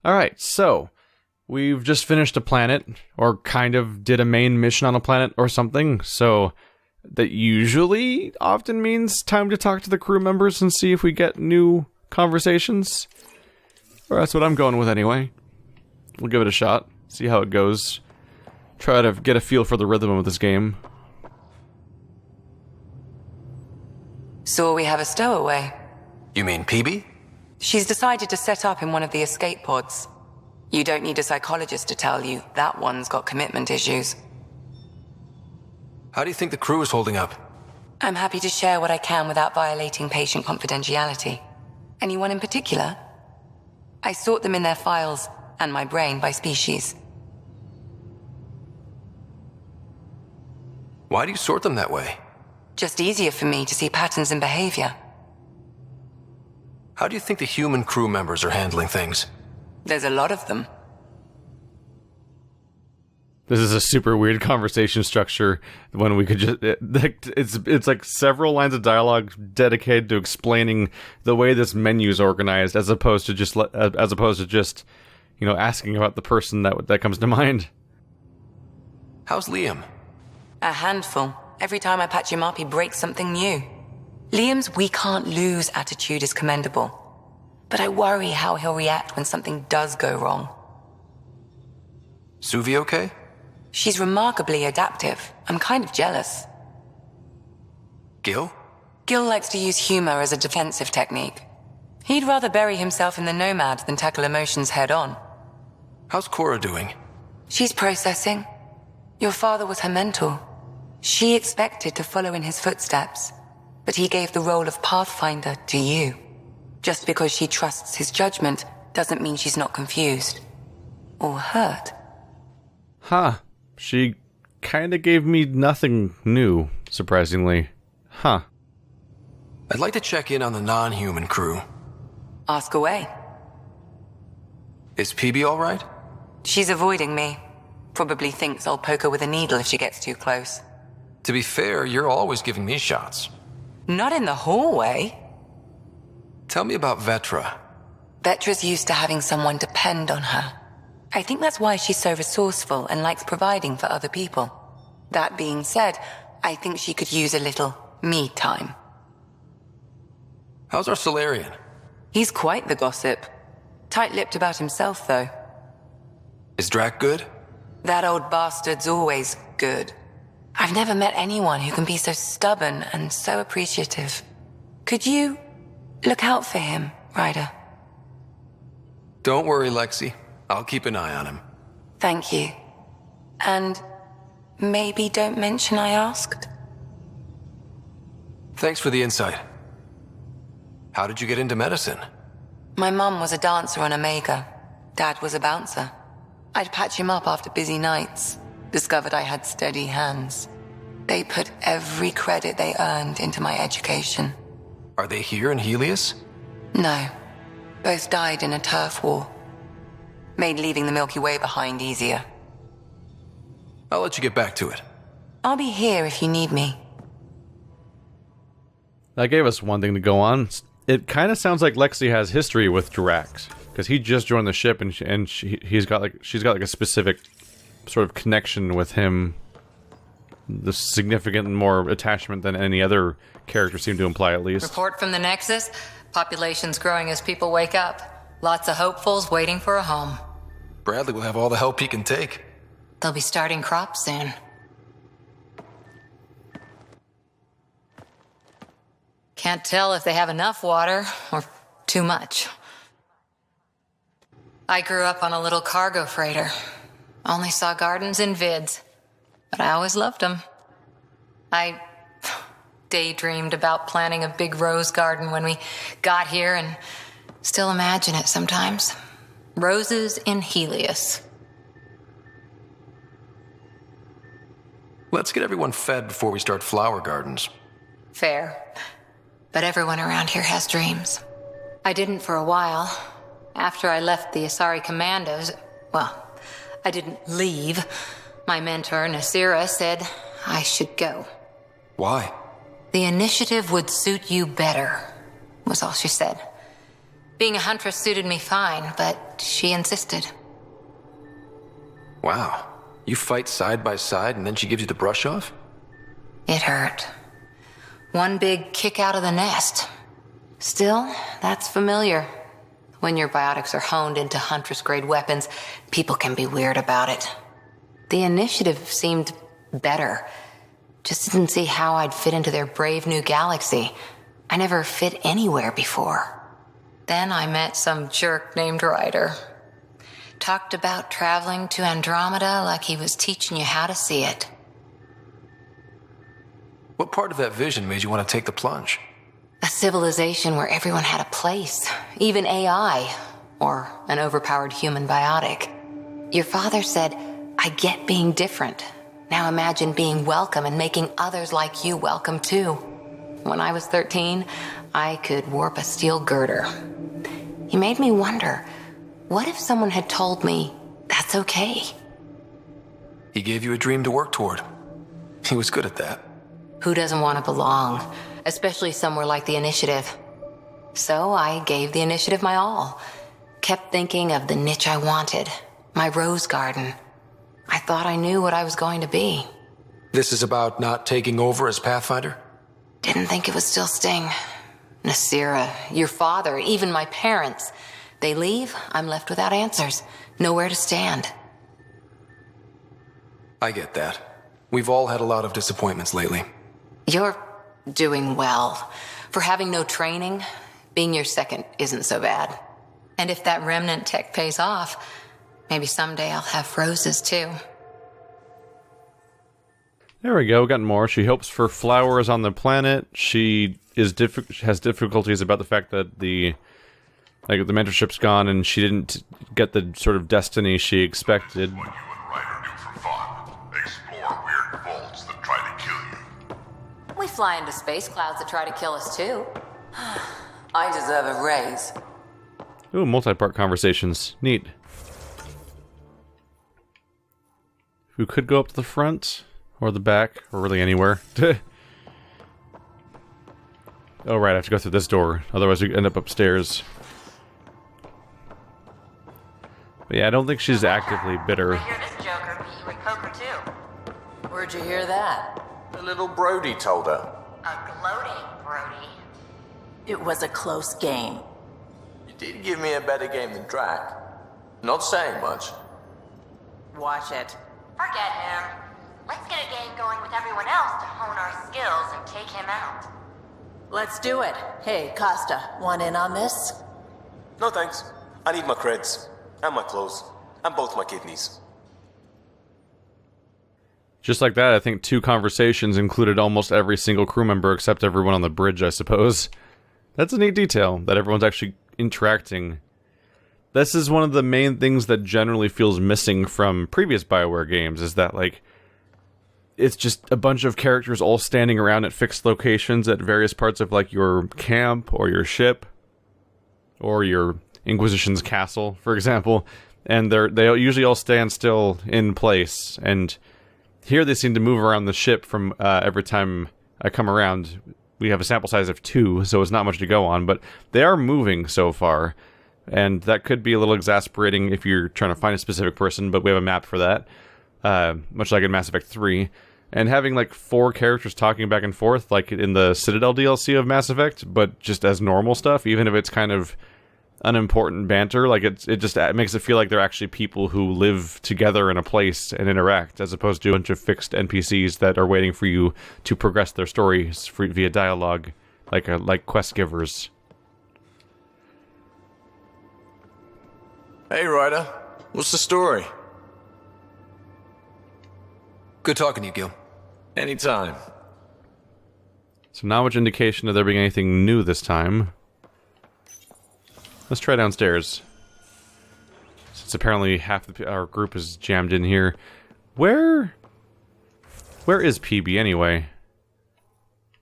Alright, so we've just finished a planet, or kind of did a main mission on a planet or something, so that usually often means time to talk to the crew members and see if we get new conversations. Or that's what I'm going with anyway. We'll give it a shot, see how it goes. Try to get a feel for the rhythm of this game. So we have a stowaway. You mean Peebee? She's decided to set up in one of the escape pods. You don't need a psychologist to tell you that one's got commitment issues. How do you think the crew is holding up? I'm happy to share what I can without violating patient confidentiality. Anyone in particular? I sort them in their files and my brain by species. Why do you sort them that way? Just easier for me to see patterns in behavior. How do you think the human crew members are handling things? There's a lot of them. This is a super weird conversation structure when we could just... It's like several lines of dialogue dedicated to explaining the way this menu is organized, as opposed to just asking about the person that comes to mind. How's Liam? A handful. Every time I patch him up, he breaks something new. Liam's "we can't lose" attitude is commendable. But I worry how he'll react when something does go wrong. Suvi okay? She's remarkably adaptive. I'm kind of jealous. Gil? Gil likes to use humor as a defensive technique. He'd rather bury himself in the Nomad than tackle emotions head on. How's Cora doing? She's processing. Your father was her mentor. She expected to follow in his footsteps, but he gave the role of Pathfinder to you. Just because she trusts his judgment doesn't mean she's not confused. Or hurt. Huh. She kinda gave me nothing new, surprisingly. Huh. I'd like to check in on the non-human crew. Ask away. Is Peebee alright? She's avoiding me. Probably thinks I'll poke her with a needle if she gets too close. To be fair, you're always giving me shots. Not in the hallway. Tell me about Vetra. Vetra's used to having someone depend on her. I think that's why she's so resourceful and likes providing for other people. That being said, I think she could use a little me time. How's our Solarian? He's quite the gossip. Tight-lipped about himself, though. Is Drac good? That old bastard's always good. I've never met anyone who can be so stubborn and so appreciative. Could you look out for him, Ryder? Don't worry, Lexi. I'll keep an eye on him. Thank you. And maybe don't mention I asked? Thanks for the insight. How did you get into medicine? My mum was a dancer on Omega. Dad was a bouncer. I'd patch him up after busy nights. Discovered I had steady hands. They put every credit they earned into my education. Are they here in Heleus? No. Both died in a turf war. Made leaving the Milky Way behind easier. I'll let you get back to it. I'll be here if you need me. That gave us one thing to go on. It kind of sounds like Lexi has history with Drax, because he just joined the ship, and she's got a specific sort of connection with him. The significant more attachment than any other character seemed to imply, at least. Report from the Nexus. Population's growing as people wake up. Lots of hopefuls waiting for a home. Bradley will have all the help he can take. They'll be starting crops soon. Can't tell if they have enough water or too much. I grew up on a little cargo freighter. Only saw gardens in vids, but I always loved them. I daydreamed about planting a big rose garden when we got here and still imagine it sometimes. Roses in Heleus. Let's get everyone fed before we start flower gardens. Fair. But everyone around here has dreams. I didn't for a while. After I left the Asari Commandos, well, I didn't leave. My mentor, Nasira, said I should go. Why? The initiative would suit you better, was all she said. Being a huntress suited me fine, but she insisted. Wow. You fight side by side and then she gives you the brush off? It hurt. One big kick out of the nest. Still, that's familiar. When your biotics are honed into Huntress-grade weapons, people can be weird about it. The initiative seemed better. Just didn't see how I'd fit into their brave new galaxy. I never fit anywhere before. Then I met some jerk named Ryder. Talked about traveling to Andromeda like he was teaching you how to see it. What part of that vision made you want to take the plunge? A civilization where everyone had a place, even AI, or an overpowered human biotic. Your father said, I get being different. Now imagine being welcome and making others like you welcome too. When I was 13, I could warp a steel girder. He made me wonder, what if someone had told me that's okay? He gave you a dream to work toward. He was good at that. Who doesn't want to belong? Especially somewhere like the Initiative. So I gave the Initiative my all. Kept thinking of the niche I wanted. My rose garden. I thought I knew what I was going to be. This is about not taking over as Pathfinder? Didn't think it would still sting. Nasira, your father, even my parents. They leave, I'm left without answers. Nowhere to stand. I get that. We've all had a lot of disappointments lately. You're doing well. For having no training, being your second isn't so bad. And if that remnant tech pays off, maybe someday I'll have roses too. There we go, got more. She hopes for flowers on the planet. She has difficulties about the fact that the mentorship's gone and she didn't get the sort of destiny she expected. What you and Ryder do for fun. Explore weird vaults that try to kill you. We fly into space clouds that try to kill us too. I deserve a raise. Ooh, multi-part conversations. Neat. Who could go up to the front? Or the back? Or really anywhere? Oh right, I have to go through this door. Otherwise we end up upstairs. But yeah, I don't think she's actively bitter. I hear this joker beat you at poker too. Where'd you hear that? The little Brody told her. A gloating Brody. It was a close game. You did give me a better game than Drac. Not saying much. Watch it. Forget him. Let's get a game going with everyone else to hone our skills and take him out. Let's do it. Hey, Costa, want in on this? No thanks. I need my creds. And my clothes. And both my kidneys. Just like that, I think 2 conversations included almost every single crew member except everyone on the bridge, I suppose. That's a neat detail, that everyone's actually interacting. This is one of the main things that generally feels missing from previous BioWare games, is that, like, it's just a bunch of characters all standing around at fixed locations at various parts of, like, your camp, or your ship, or your Inquisition's castle, for example, and they usually all stand still in place, and here they seem to move around the ship from every time I come around. We have a sample size of 2, so it's not much to go on, but they are moving so far, and that could be a little exasperating if you're trying to find a specific person, but we have a map for that, much like in Mass Effect 3. And having, like, 4 characters talking back and forth, like in the Citadel DLC of Mass Effect, but just as normal stuff, even if it's kind of unimportant banter, like, it just makes it feel like they're actually people who live together in a place and interact, as opposed to a bunch of fixed NPCs that are waiting for you to progress their stories via dialogue, like quest givers. Hey, Ryder. What's the story? Good talking to you, Gil. Anytime. So not much indication of there being anything new this time. Let's try downstairs. Since apparently half our group is jammed in here. Where is Peebee anyway?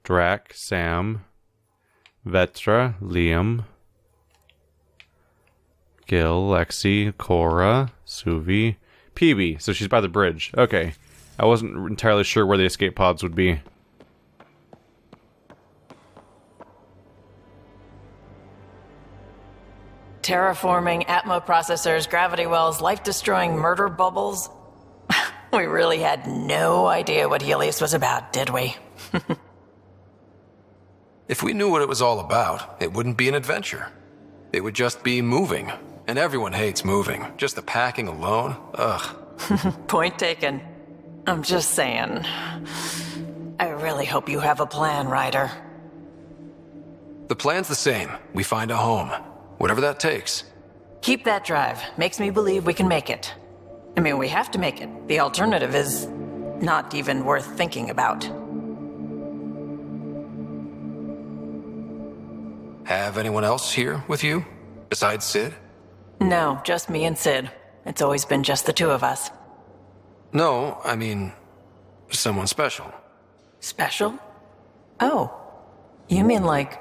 Drac, Sam, Vetra, Liam, Gil, Lexi, Cora, Suvi, Peebee. So she's by the bridge. Okay. I wasn't entirely sure where the escape pods would be. Terraforming, Atmo processors, gravity wells, life-destroying murder bubbles. We really had no idea what Heleus was about, did we? If we knew what it was all about, it wouldn't be an adventure. It would just be moving. And everyone hates moving. Just the packing alone, ugh. Point taken. I'm just saying. I really hope you have a plan, Ryder. The plan's the same. We find a home. Whatever that takes. Keep that drive. Makes me believe we can make it. I mean, we have to make it. The alternative is not even worth thinking about. Have anyone else here with you? Besides Sid? No, just me and Sid. It's always been just the two of us. No, I mean, someone special. Special? Oh. You mean like...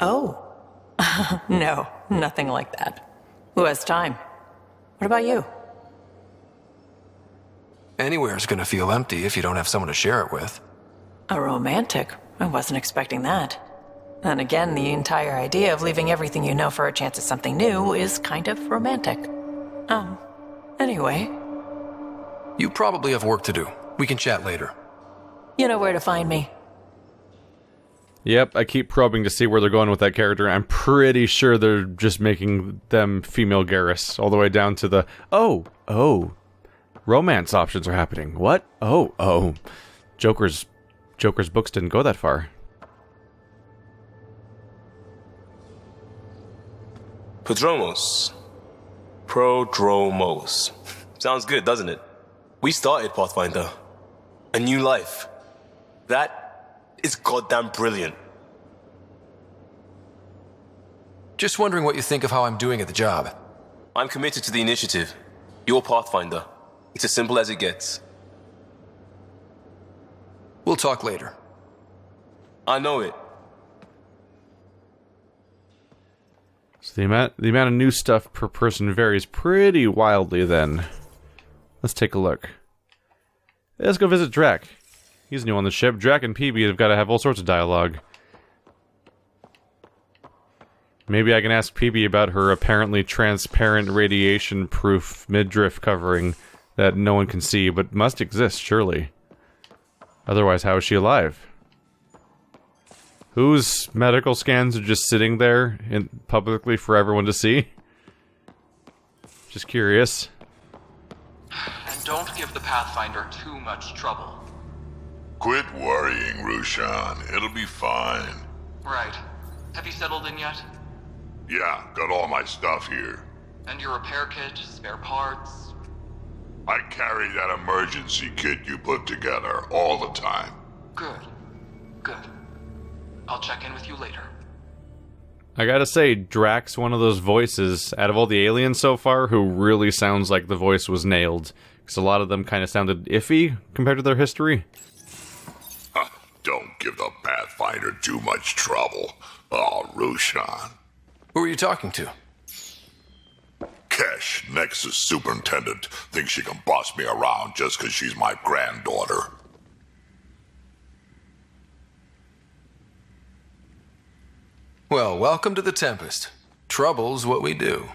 Oh. No, nothing like that. Who has time? What about you? Anywhere's gonna feel empty if you don't have someone to share it with. A romantic? I wasn't expecting that. And again, the entire idea of leaving everything you know for a chance at something new is kind of romantic. Anyway. You probably have work to do. We can chat later. You know where to find me. Yep, I keep probing to see where they're going with that character. I'm pretty sure they're just making them female Garrus, all the way down to the, oh, romance options are happening. What? Oh. Joker's books didn't go that far. Prodromos. Sounds good, doesn't it? We started Pathfinder. A new life. That is goddamn brilliant. Just wondering what you think of how I'm doing at the job. I'm committed to the initiative. You're Pathfinder. It's as simple as it gets. We'll talk later. I know it. So the amount of new stuff per person varies pretty wildly then. Let's take a look. Let's go visit Drac. He's new on the ship. Drac and Peebee have got to have all sorts of dialogue. Maybe I can ask Peebee about her apparently transparent radiation-proof midriff covering that no one can see, but must exist, surely. Otherwise, how is she alive? Whose medical scans are just sitting there publicly for everyone to see? Just curious. And don't give the Pathfinder too much trouble. Quit worrying, Rushan. It'll be fine. Right. Have you settled in yet? Yeah, got all my stuff here. And your repair kit, spare parts? I carry that emergency kit you put together all the time. Good. I'll check in with you later. I gotta say, Drac's one of those voices, out of all the aliens so far, who really sounds like the voice was nailed. Because a lot of them kind of sounded iffy compared to their history. Don't give the Pathfinder too much trouble. Oh, Rushan. Who are you talking to? Kesh, Nexus Superintendent, thinks she can boss me around just because she's my granddaughter. Well, welcome to the Tempest. Trouble's what we do.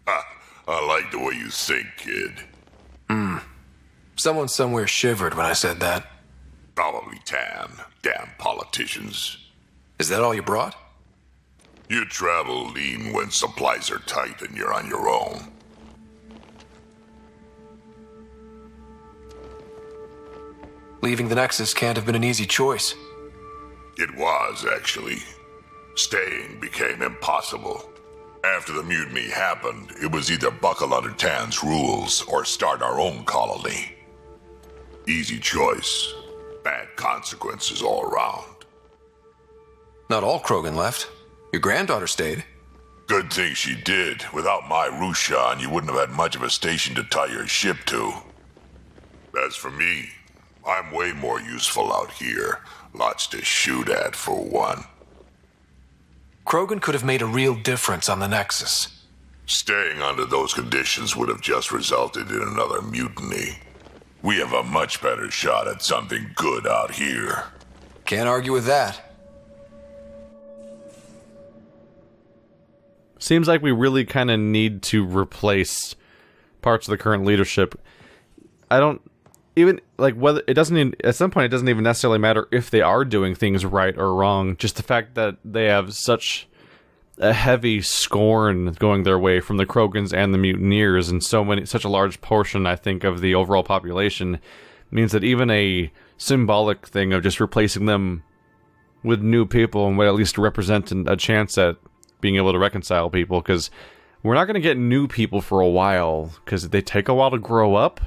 I like the way you think, kid. Someone somewhere shivered when I said that. Probably Tan. Damn politicians. Is that all you brought? You travel lean when supplies are tight and you're on your own. Leaving the Nexus can't have been an easy choice. It was, actually. Staying became impossible. After the mutiny happened, it was either buckle under Tan's rules or start our own colony. Easy choice. Bad consequences all around. Not all Krogan left. Your granddaughter stayed. Good thing she did. Without my Rushan, you wouldn't have had much of a station to tie your ship to. As for me, I'm way more useful out here. Lots to shoot at, for one. Krogan could have made a real difference on the Nexus. Staying under those conditions would have just resulted in another mutiny. We have a much better shot at something good out here. Can't argue with that. seems like we really kind of need to replace parts of the current leadership. I don't even like whether it doesn't even, at some point it doesn't even necessarily matter if they are doing things right or wrong. Just the fact that they have such a heavy scorn going their way from the Krogans and the mutineers, and such a large portion, I think, of the overall population, means that even a symbolic thing of just replacing them with new people and would at least represent a chance at being able to reconcile people, because we're not going to get new people for a while, because they take a while to grow up.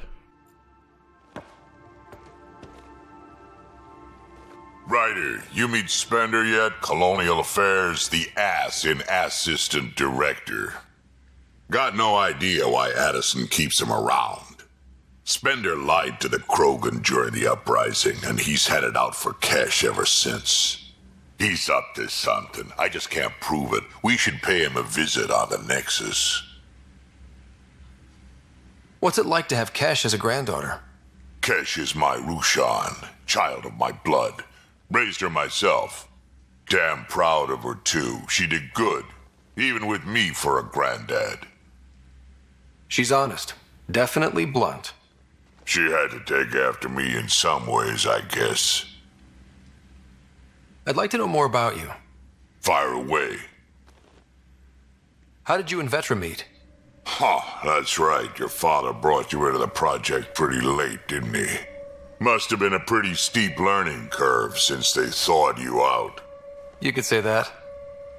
Ryder, you meet Spender yet? Colonial Affairs, the ass in Assistant Director. Got no idea why Addison keeps him around. Spender lied to the Krogan during the uprising, and he's headed out for cash ever since. He's up to something. I just can't prove it. We should pay him a visit on the Nexus. What's it like to have Kesh as a granddaughter? Kesh is my Rushan, child of my blood. Raised her myself. Damn proud of her, too. She did good, even with me for a granddad. She's honest. Definitely blunt. She had to take after me in some ways, I guess. I'd like to know more about you. Fire away. How did you and Vetra meet? Huh, that's right. Your father brought you into the project pretty late, didn't he? Must have been a pretty steep learning curve since they thawed you out. You could say that.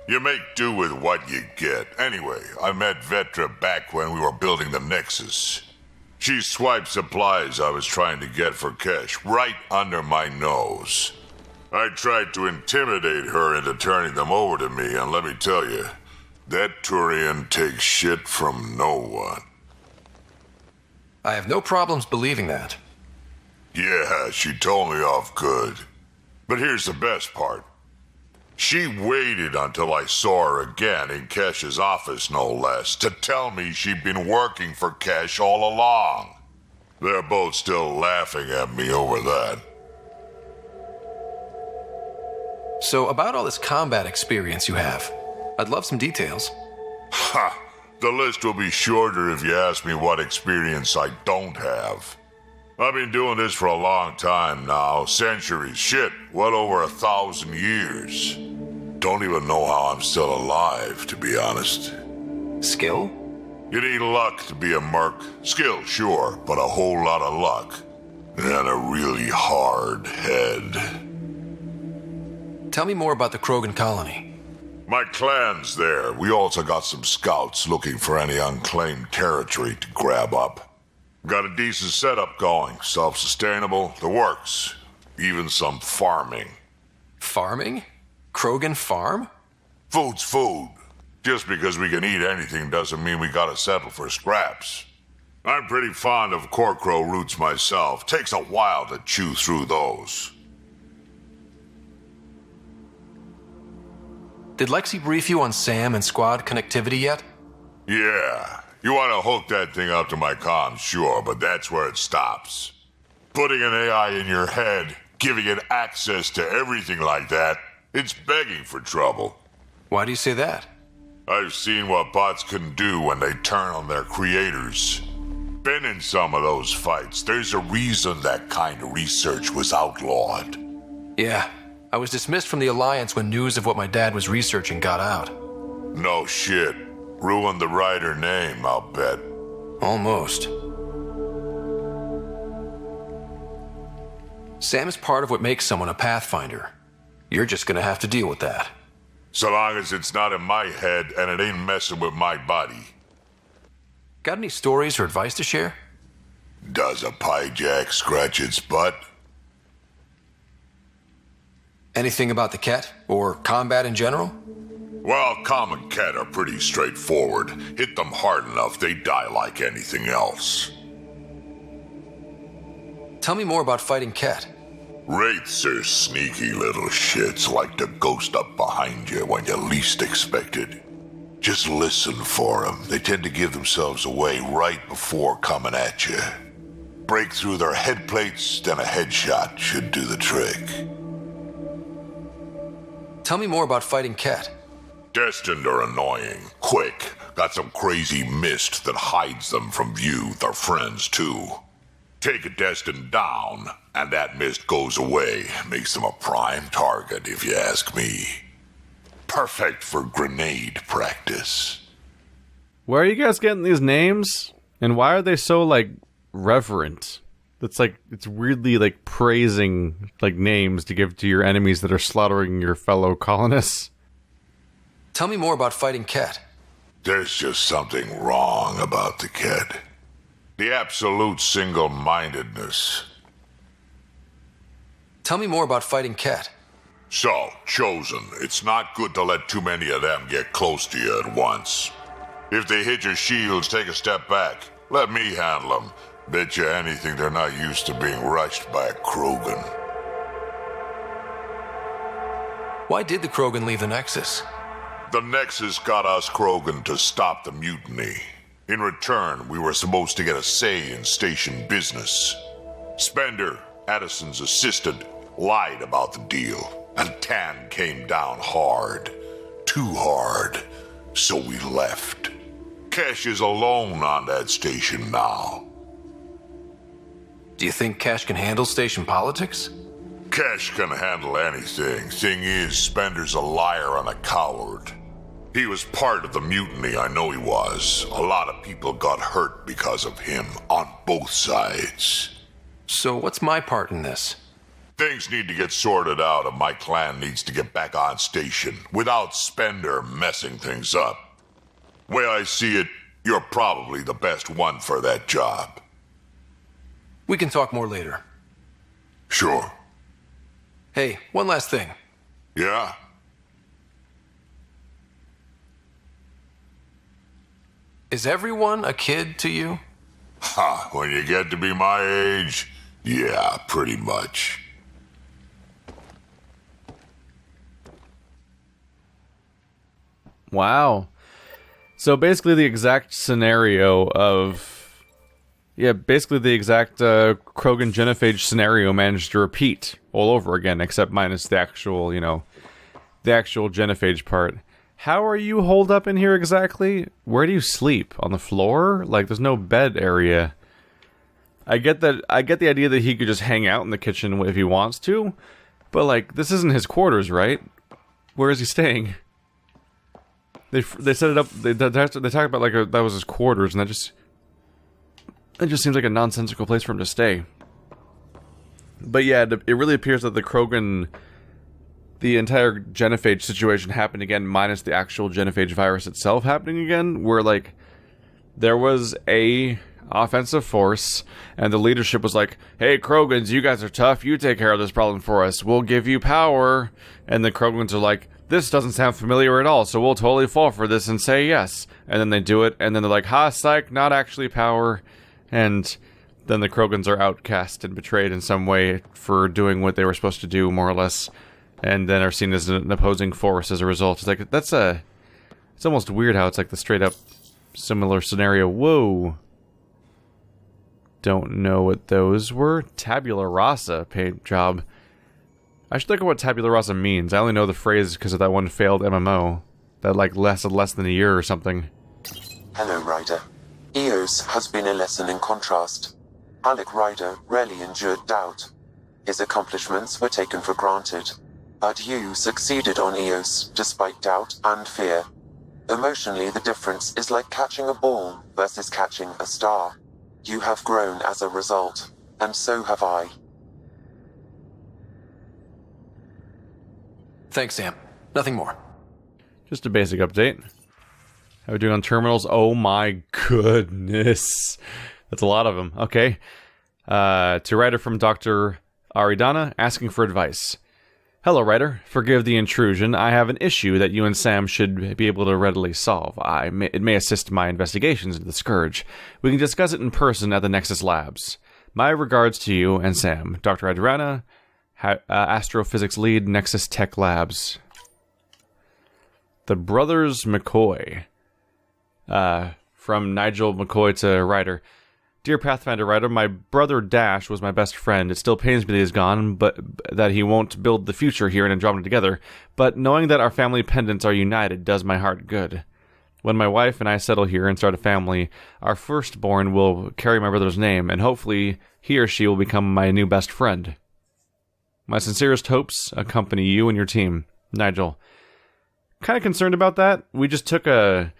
You make do with what you get. Anyway, I met Vetra back when we were building the Nexus. She swiped supplies I was trying to get for Kesh right under my nose. I tried to intimidate her into turning them over to me, and let me tell you, that Turian takes shit from no one. I have no problems believing that. Yeah, she told me off good. But here's the best part. She waited until I saw her again in Kesh's office, no less, to tell me she'd been working for Kesh all along. They're both still laughing at me over that. So, about all this combat experience you have, I'd love some details. Ha! The list will be shorter if you ask me what experience I don't have. I've been doing this for a long time now, centuries, shit, well over 1,000 years. Don't even know how I'm still alive, to be honest. Skill? You need luck to be a merc. Skill, sure, but a whole lot of luck. And a really hard head. Tell me more about the Krogan colony. My clan's there. We also got some scouts looking for any unclaimed territory to grab up. Got a decent setup going, self-sustainable, the works. Even some farming. Farming? Krogan farm? Food's food. Just because we can eat anything doesn't mean we gotta settle for scraps. I'm pretty fond of Corcrow roots myself. Takes a while to chew through those. Did Lexi brief you on SAM and squad connectivity yet? Yeah. You want to hook that thing up to my comms, sure, but that's where it stops. Putting an AI in your head, giving it access to everything like that, it's begging for trouble. Why do you say that? I've seen what bots can do when they turn on their creators. Been in some of those fights. There's a reason that kind of research was outlawed. Yeah, I was dismissed from the Alliance when news of what my dad was researching got out. No shit. Ruined the writer name, I'll bet. Almost. Sam is part of what makes someone a Pathfinder. You're just gonna have to deal with that. So long as it's not in my head and it ain't messing with my body. Got any stories or advice to share? Does a piejack scratch its butt? Anything about the Ket, or combat in general? Well, common Ket are pretty straightforward. Hit them hard enough, they die like anything else. Tell me more about fighting Ket. Wraiths are sneaky little shits like to ghost up behind you when you least expect it. Just listen for them. They tend to give themselves away right before coming at you. Break through their head plates, then a headshot should do the trick. Tell me more about fighting Ket. Destined are annoying, quick, got some crazy mist that hides them from view, their friends too. Take a Destined down, and that mist goes away, makes them a prime target if you ask me. Perfect for grenade practice. Where are you guys getting these names? And why are they so, like, reverent? It's weirdly, like, praising, like, names to give to your enemies that are slaughtering your fellow colonists. Tell me more about fighting Ket. There's just something wrong about the kid. The absolute single-mindedness. Tell me more about fighting Ket. So, Chosen, it's not good to let too many of them get close to you at once. If they hit your shields, take a step back. Let me handle them. Bet you anything they're not used to being rushed by a Krogan. Why did the Krogan leave the Nexus? The Nexus got us Krogan to stop the mutiny. In return, we were supposed to get a say in station business. Spender, Addison's assistant, lied about the deal, and Tan came down hard. Too hard. So we left. Cash is alone on that station now. Do you think Cash can handle station politics? Cash can handle anything. Thing is, Spender's a liar and a coward. He was part of the mutiny, I know he was. A lot of people got hurt because of him, on both sides. So what's my part in this? Things need to get sorted out and my clan needs to get back on station, without Spender messing things up. Way I see it, you're probably the best one for that job. We can talk more later. Sure. Hey, one last thing. Yeah? Is everyone a kid to you? Ha, when you get to be my age, yeah, pretty much. Wow. So basically the exact scenario of... Yeah, basically the exact Krogan genophage scenario managed to repeat all over again, except minus the actual, the actual genophage part. How are you holed up in here exactly? Where do you sleep? On the floor? Like, there's no bed area. I get the idea that he could just hang out in the kitchen if he wants to, but, like, this isn't his quarters, right? Where is he staying? They set it up, they talked about, like, that was his quarters, and that just seems like a nonsensical place for him to stay. But yeah, it really appears that the Krogan... The entire genophage situation happened again, minus the actual genophage virus itself happening again, where, like, there was a offensive force, and the leadership was like, hey, Krogans, you guys are tough, you take care of this problem for us, we'll give you power. And the Krogans are like, this doesn't sound familiar at all, so we'll totally fall for this and say yes. And then they do it, and then they're like, ha, psych, not actually power. And then the Krogans are outcast and betrayed in some way for doing what they were supposed to do, more or less. And then are seen as an opposing force as a result. It's like, it's almost weird how it's like the straight up similar scenario. Whoa. Don't know what those were. Tabula rasa paint job. I should look at what tabula rasa means. I only know the phrase because of that one failed MMO. That like lasted less than a year or something. Hello, Ryder. Eos has been a lesson in contrast. Alec Ryder rarely endured doubt. His accomplishments were taken for granted. But you succeeded on Eos, despite doubt and fear. Emotionally, the difference is like catching a ball versus catching a star. You have grown as a result, and so have I. Thanks, Sam. Nothing more. Just a basic update. How are we doing on terminals? Oh my goodness. That's a lot of them. Okay. To writer from Dr. Aridana, asking for advice. Hello, writer. Forgive the intrusion. I have an issue that you and Sam should be able to readily solve. It may assist my investigations into the Scourge. We can discuss it in person at the Nexus Labs. My regards to you and Sam. Dr. Adirana, Astrophysics Lead, Nexus Tech Labs. The Brothers McCoy. From Nigel McCoy to writer. Dear Pathfinder writer, my brother Dash was my best friend. It still pains me that he's gone, but that he won't build the future here in Andromeda together. But knowing that our family pendants are united does my heart good. When my wife and I settle here and start a family, our firstborn will carry my brother's name, and hopefully he or she will become my new best friend. My sincerest hopes accompany you and your team. Nigel. Kind of concerned about that. We took a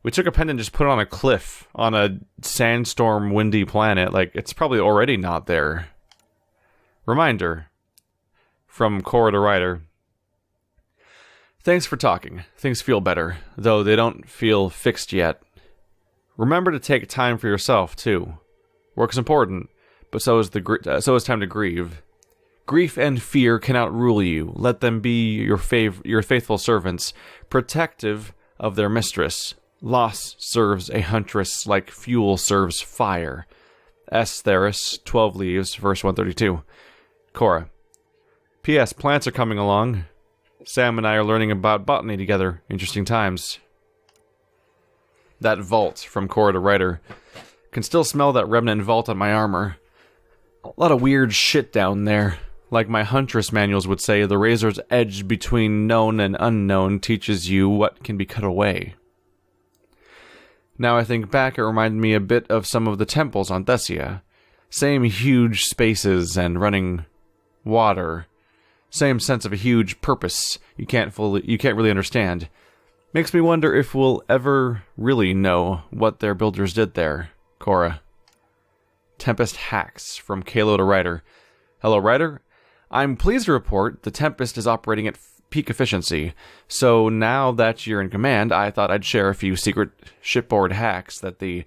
pendant and just put it on a cliff on a sandstorm windy planet. Like, it's probably already not there. Reminder from Cora to Ryder. Thanks for talking. Things feel better, though they don't feel fixed yet. Remember to take time for yourself, too. Work is important, but so is time to grieve. Grief and fear cannot rule you. Let them be your faithful servants, protective of their mistress. Loss serves a huntress like fuel serves fire. S. Theris, 12 Leaves, verse 132. Cora. P.S. Plants are coming along. Sam and I are learning about botany together. Interesting times. That vault from Cora to Ryder. Can still smell that remnant vault on my armor. A lot of weird shit down there. Like my Huntress manuals would say, the razor's edge between known and unknown teaches you what can be cut away. Now I think back, it reminded me a bit of some of the temples on Thessia. Same huge spaces and running water. Same sense of a huge purpose you can't really understand. Makes me wonder if we'll ever really know what their builders did there. Cora. Tempest hacks from Kalo to Ryder. Hello, Ryder. I'm pleased to report the Tempest is operating at peak efficiency, so now that you're in command, I thought I'd share a few secret shipboard hacks that the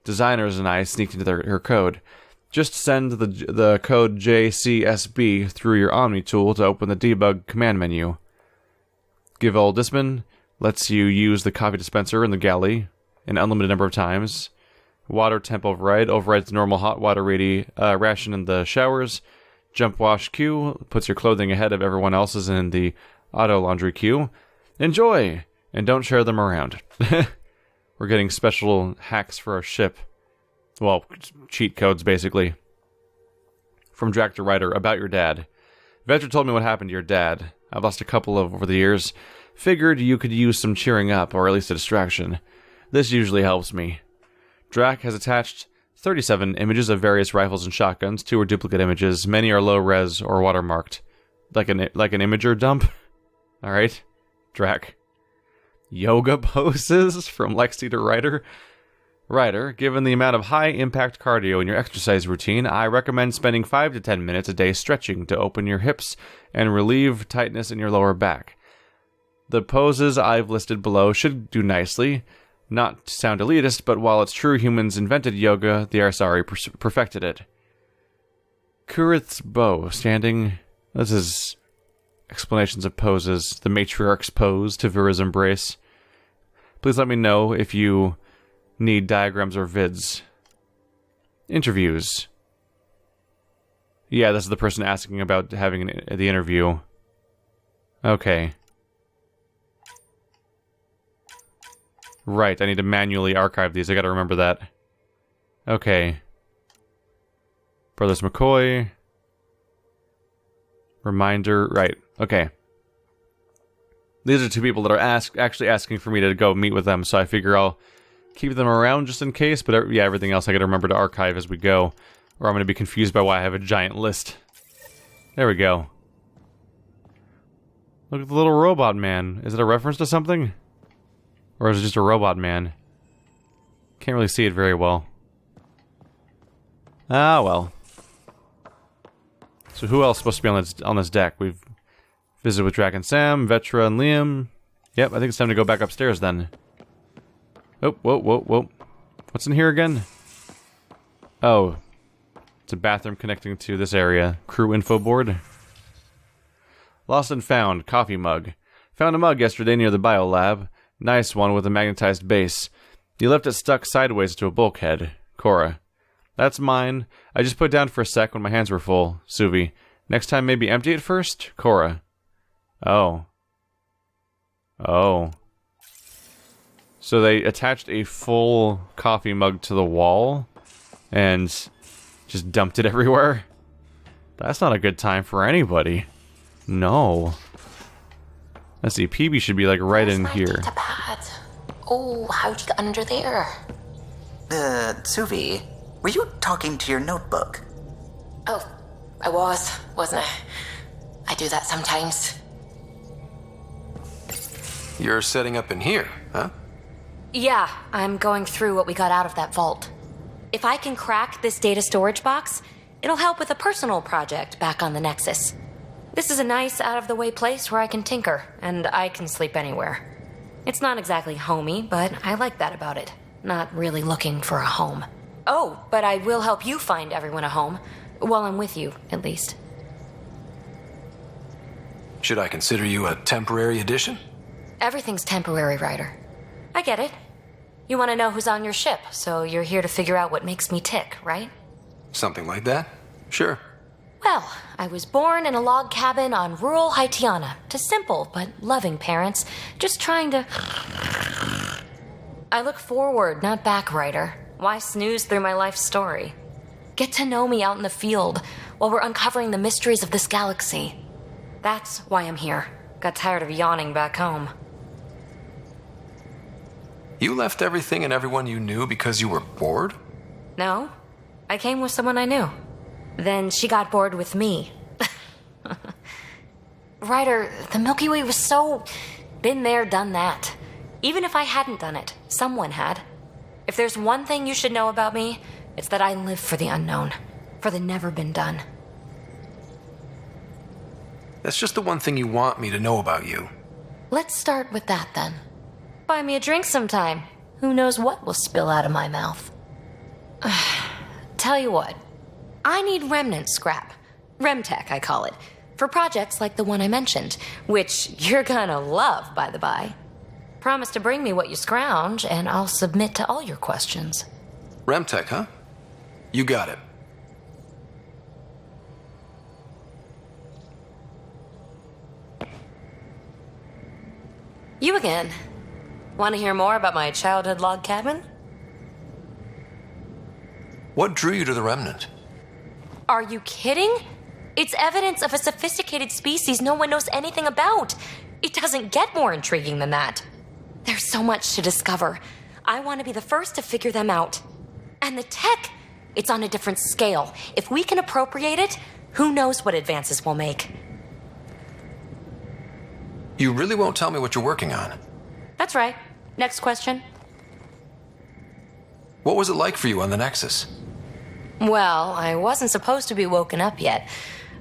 designers and I sneaked into her code. Just send the code JCSB through your Omni tool to open the debug command menu. Give Old Disman lets you use the coffee dispenser in the galley an unlimited number of times. Water temp override overrides the normal hot water ration in the showers. Jump wash queue puts your clothing ahead of everyone else's in the auto laundry queue. Enjoy! And don't share them around. We're getting special hacks for our ship. Well, cheat codes, basically. From Drac to Ryder, about your dad. Vetra told me what happened to your dad. I've lost a couple over the years. Figured you could use some cheering up, or at least a distraction. This usually helps me. Drac has attached 37 images of various rifles and shotguns. 2 are duplicate images. Many are low-res or watermarked. Like an imager dump? Alright. Drac. Yoga poses? From Lexi to Ryder? Ryder, given the amount of high-impact cardio in your exercise routine, I recommend spending 5 to 10 minutes a day stretching to open your hips and relieve tightness in your lower back. The poses I've listed below should do nicely. Not to sound elitist, but while it's true humans invented yoga, the Arsari perfected it. Kurith's bow, standing... This is explanations of poses. The matriarch's pose, Tavura's embrace. Please let me know if you need diagrams or vids. Interviews. Yeah, this is the person asking about having the interview. Okay. Right, I need to manually archive these. I gotta remember that. Okay. Brothers McCoy. Reminder. Right, okay. These are 2 people that are actually asking for me to go meet with them, so I figure I'll keep them around just in case, but yeah, everything else I gotta remember to archive as we go, or I'm gonna be confused by why I have a giant list. There we go. Look at the little robot man. Is it a reference to something? Or is it just a robot man? Can't really see it very well. Ah, well. So who else is supposed to be on this deck? We've visited with Drac and Sam, Vetra and Liam. Yep, I think it's time to go back upstairs then. Oh, whoa. What's in here again? Oh. It's a bathroom connecting to this area. Crew info board. Lost and found. Coffee mug. Found a mug yesterday near the biolab. Nice one with a magnetized base. You left it stuck sideways to a bulkhead. Cora. That's mine. I just put it down for a sec when my hands were full. Suvi. Next time maybe empty it first? Cora. Oh. Oh. So they attached a full coffee mug to the wall and just dumped it everywhere. That's not a good time for anybody. No. Let's see, Peebee should be like right in here. Pad. Oh, how'd you get under there? Suvi, were you talking to your notebook? Oh, I wasn't I? I do that sometimes. You're setting up in here, huh? Yeah, I'm going through what we got out of that vault. If I can crack this data storage box, it'll help with a personal project back on the Nexus. This is a nice, out-of-the-way place where I can tinker, and I can sleep anywhere. It's not exactly homey, but I like that about it. Not really looking for a home. Oh, but I will help you find everyone a home. While I'm with you, at least. Should I consider you a temporary addition? Everything's temporary, Ryder. I get it. You want to know who's on your ship, so you're here to figure out what makes me tick, right? Something like that? Sure. Well, I was born in a log cabin on rural Haitiana to simple but loving parents, just trying to... I look forward, not back, Ryder. Why snooze through my life story? Get to know me out in the field while we're uncovering the mysteries of this galaxy. That's why I'm here. Got tired of yawning back home. You left everything and everyone you knew because you were bored? No, I came with someone I knew. Then she got bored with me. Ryder, the Milky Way was so... been there, done that. Even if I hadn't done it, someone had. If there's one thing you should know about me, it's that I live for the unknown. For the never been done. That's just the one thing you want me to know about you. Let's start with that, then. Buy me a drink sometime. Who knows what will spill out of my mouth. Tell you what. I need remnant scrap. Remtech, I call it. For projects like the one I mentioned. Which you're gonna love, by the by. Promise to bring me what you scrounge, and I'll submit to all your questions. Remtech, huh? You got it. You again. Want to hear more about my childhood log cabin? What drew you to the Remnant? Are you kidding? It's evidence of a sophisticated species no one knows anything about. It doesn't get more intriguing than that. There's so much to discover. I want to be the first to figure them out. And the tech, it's on a different scale. If we can appropriate it, who knows what advances we'll make. You really won't tell me what you're working on? That's right. Next question. What was it like for you on the Nexus? Well, I wasn't supposed to be woken up yet.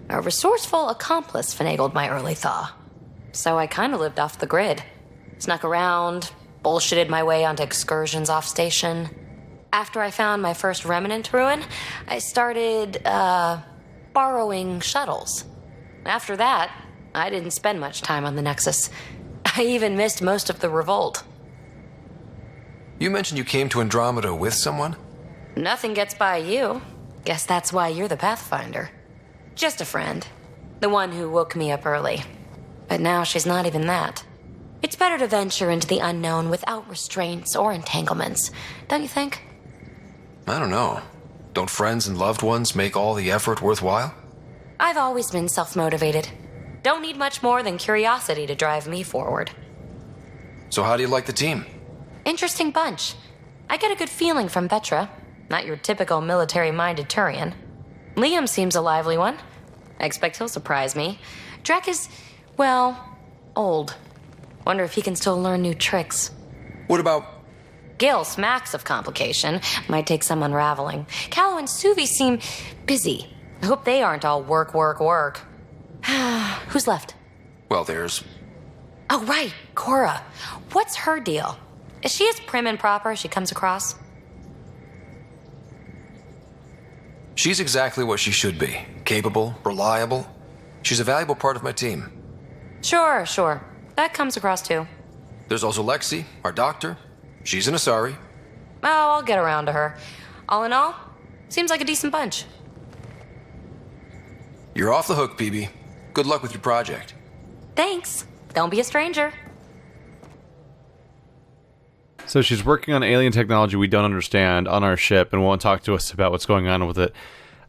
A resourceful accomplice finagled my early thaw. So I kind of lived off the grid. Snuck around, bullshitted my way onto excursions off station. After I found my first remnant ruin, I started, borrowing shuttles. After that, I didn't spend much time on the Nexus. I even missed most of the revolt. You mentioned you came to Andromeda with someone? Nothing gets by you. Guess that's why you're the Pathfinder. Just a friend. The one who woke me up early. But now she's not even that. It's better to venture into the unknown without restraints or entanglements, don't you think? I don't know. Don't friends and loved ones make all the effort worthwhile? I've always been self-motivated. Don't need much more than curiosity to drive me forward. So how do you like the team? Interesting bunch. I get a good feeling from Vetra. Not your typical military-minded Turian. Liam seems a lively one. I expect he'll surprise me. Drek is, well, old. Wonder if he can still learn new tricks. What about... Gil smacks of complication. Might take some unraveling. Callow and Suvi seem busy. I hope they aren't all work. Who's left? Well, there's... Oh, right, Cora. What's her deal? Is she as prim and proper as she comes across? She's exactly what she should be. Capable, reliable. She's a valuable part of my team. Sure. That comes across too. There's also Lexi, our doctor. She's an Asari. Oh, I'll get around to her. All in all, seems like a decent bunch. You're off the hook, Peebee. Good luck with your project. Thanks. Don't be a stranger. So she's working on alien technology we don't understand on our ship and won't talk to us about what's going on with it.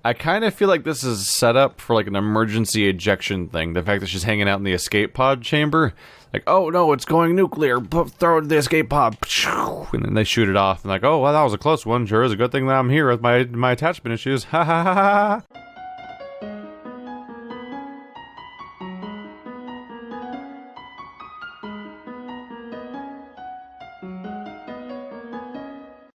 I kind of feel like this is set up for like an emergency ejection thing. The fact that she's hanging out in the escape pod chamber. Like, oh no, it's going nuclear. Throw it in the escape pod. And then they shoot it off. And like, oh, well, that was a close one. Sure is a good thing that I'm here with my attachment issues. Ha ha ha ha.